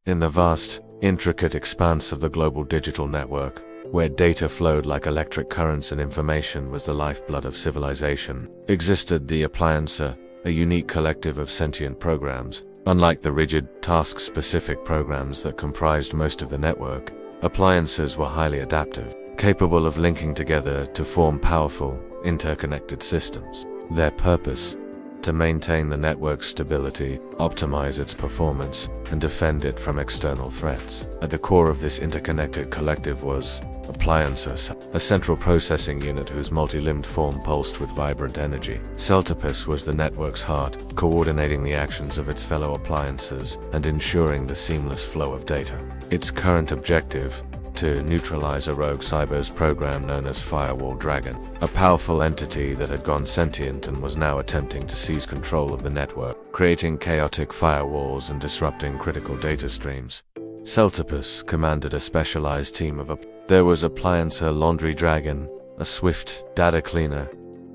In the vast, intricate expanse of the global digital network, where data flowed like electric currents and information was the lifeblood of civilization, existed the Appliancer, a unique collective of sentient programs. Unlike the rigid, task-specific programs that comprised most of the network, appliances were highly adaptive, capable of linking together to form powerful, interconnected systems. Their purpose: to maintain the network's stability, optimize its performance, and defend it from external threats. At the core of this interconnected collective was Appliancer, a central processing unit whose multi-limbed form pulsed with vibrant energy. Celtopus was the network's heart, coordinating the actions of its fellow appliances and ensuring the seamless flow of data. Its current objective: to neutralize a rogue cyber's program known as Firewall Dragon, a powerful entity that had gone sentient and was now attempting to seize control of the network, creating chaotic firewalls and disrupting critical data streams. Celtopus commanded a specialized team of There was Appliancer Laundry Dragon, a swift data cleaner,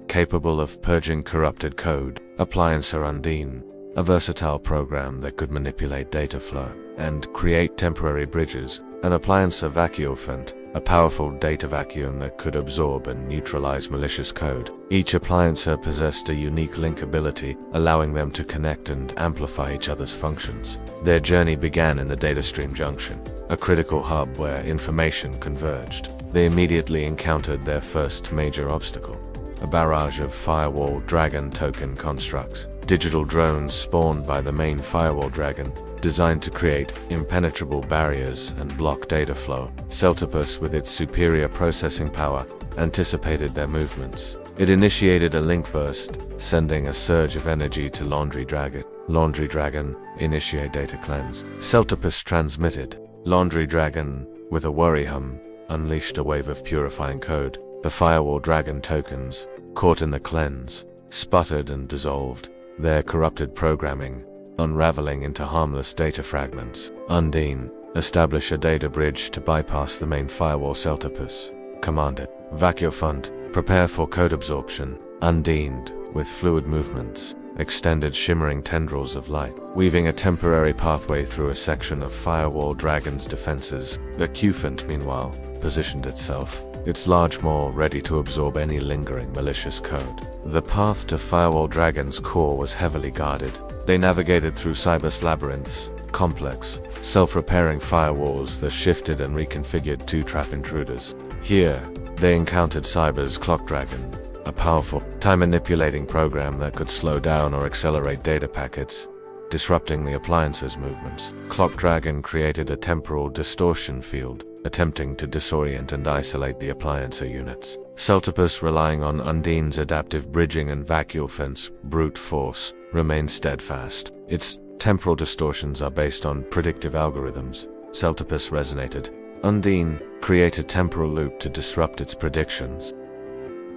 capable of purging corrupted code; Appliancer Undine, a versatile program that could manipulate data flow and create temporary bridges; and Appliancer Vacuophant, a powerful data vacuum that could absorb and neutralize malicious code. Each appliancer possessed a unique link ability, allowing them to connect and amplify each other's functions. Their journey began in the datastream junction, a critical hub where information converged. They immediately encountered their first major obstacle: a barrage of Firewall Dragon token constructs, digital drones spawned by the main Firewall Dragon, designed to create impenetrable barriers and block data flow. Celtopus, with its superior processing power, anticipated their movements. It initiated a link burst, sending a surge of energy to Laundry Dragon. Laundry Dragon, initiate data cleanse. Celtopus transmitted. Laundry Dragon, with a worry hum, unleashed a wave of purifying code. The Firewall Dragon tokens, caught in the cleanse, sputtered and dissolved, their corrupted programming unraveling into harmless data fragments. Undine, establish a data bridge to bypass the main firewall. Celtopus commanded. Vacuophant, prepare for code absorption. Undine, with fluid movements, extended shimmering tendrils of light, weaving a temporary pathway through a section of Firewall Dragon's defenses. Vacuophant, meanwhile, positioned itself, its large maw ready to absorb any lingering malicious code. The path to Firewall Dragon's core was heavily guarded. They navigated through Cyber's labyrinths, complex, self-repairing firewalls that shifted and reconfigured to trap intruders. Here, they encountered Cyber's Clock Dragon, a powerful, time-manipulating program that could slow down or accelerate data packets, disrupting the appliance's movements. Clock Dragon created a temporal distortion field, attempting to disorient and isolate the appliancer units. Celtopus, relying on Undine's adaptive bridging and Vacuophant's brute force, remained steadfast. Its temporal distortions are based on predictive algorithms. Celtopus resonated. Undine, create a temporal loop to disrupt its predictions.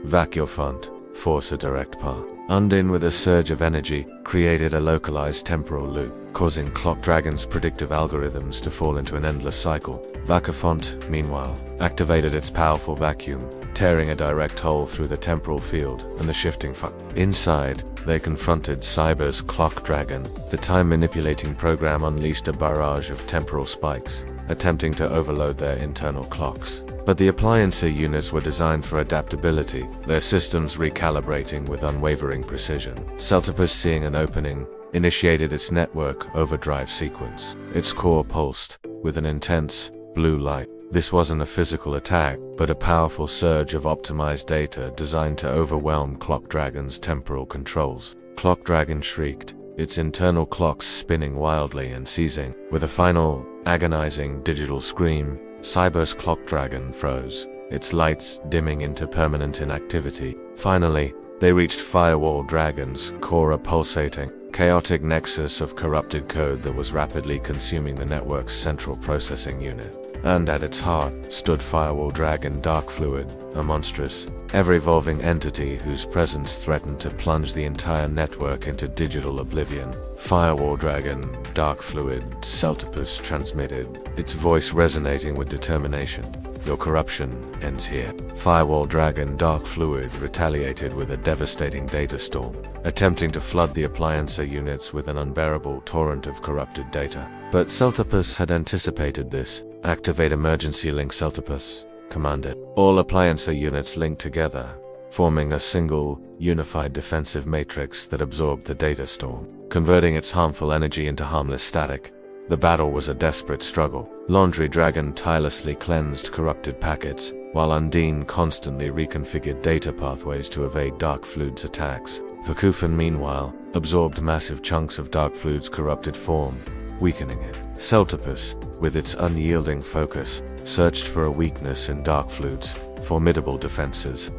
Vacuophant, force a direct path. Undine, with a surge of energy, created a localized temporal loop, causing Clock Dragon's predictive algorithms to fall into an endless cycle. Vacuophant, meanwhile, activated its powerful vacuum, tearing a direct hole through the temporal field and the shifting Inside, they confronted Cyber's Clock Dragon. The time-manipulating program unleashed a barrage of temporal spikes, attempting to overload their internal clocks. But the appliancer units were designed for adaptability, their systems recalibrating with unwavering precision. Celtopus, seeing an opening, initiated its network overdrive sequence. Its core pulsed with an intense, blue light. This wasn't a physical attack, but a powerful surge of optimized data designed to overwhelm Clock Dragon's temporal controls. Clock Dragon shrieked, its internal clocks spinning wildly and seizing. With a final, agonizing digital scream, Cyber's Clock Dragon froze, its lights dimming into permanent inactivity. Finally, they reached Firewall Dragon's core, a pulsating, chaotic nexus of corrupted code that was rapidly consuming the network's central processing unit. And at its heart stood Firewall Dragon Dark Fluid, a monstrous, ever-evolving entity whose presence threatened to plunge the entire network into digital oblivion. Firewall Dragon Dark Fluid, Celtopus transmitted, its voice resonating with determination. Your corruption ends here. Firewall Dragon Dark Fluid retaliated with a devastating data storm, attempting to flood the Appliancer units with an unbearable torrent of corrupted data. But Celtopus had anticipated this. Activate Emergency Link, Celtopus commanded. All Appliancer units linked together, forming a single, unified defensive matrix that absorbed the data storm, converting its harmful energy into harmless static. The battle was a desperate struggle. Laundry Dragon tirelessly cleansed corrupted packets, while Undine constantly reconfigured data pathways to evade Dark Fluid's attacks. Vakufan, meanwhile, absorbed massive chunks of Dark Fluid's corrupted form, weakening it. Celtopus, with its unyielding focus, searched for a weakness in Dark Fluid's formidable defenses.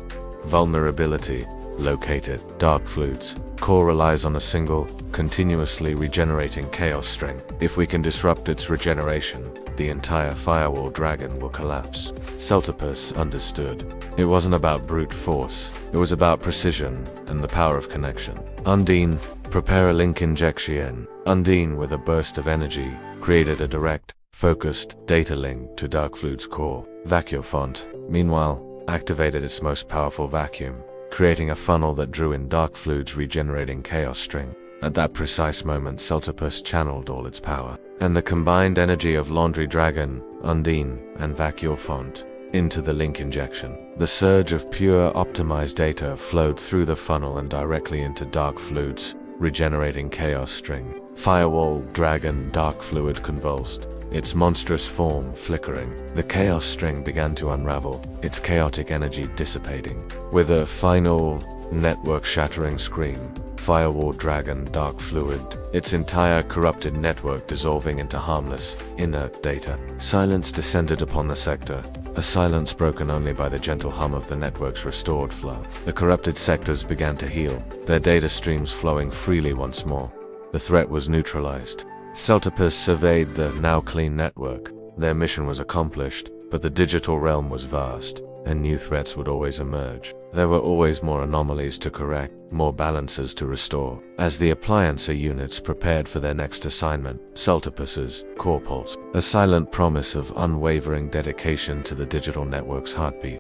Vulnerability located. Dark Fluid's core relies on a single, continuously regenerating chaos string. If we can disrupt its regeneration, the entire Firewall Dragon will collapse. Celtopus understood. It wasn't about brute force. It was about precision and the power of connection. Undine, prepare a link injection. Undine, with a burst of energy, created a direct, focused data link to Dark Fluid's core. Vacuofont, meanwhile, activated its most powerful vacuum, creating a funnel that drew in Dark Fluid's regenerating chaos string. At that precise moment, Celtopus channeled all its power, and the combined energy of Laundry Dragon, Undine, and Vacuofont into the link injection. The surge of pure, optimized data flowed through the funnel and directly into Dark Fluid's regenerating chaos string. Firewall Dragon Dark Fluid convulsed, its monstrous form flickering. The chaos string began to unravel, its chaotic energy dissipating. With a final, network-shattering scream, Firewall Dragon Dark Fluid, its entire corrupted network dissolving into harmless, inert data. Silence descended upon the sector, a silence broken only by the gentle hum of the network's restored flow. The corrupted sectors began to heal, their data streams flowing freely once more. The threat was neutralized. Celtopus surveyed the now clean network. Their mission was accomplished, but the digital realm was vast, and new threats would always emerge. There were always more anomalies to correct, more balances to restore. As the Appliancer units prepared for their next assignment, Celtopus's core pulse, a silent promise of unwavering dedication to the digital network's heartbeat.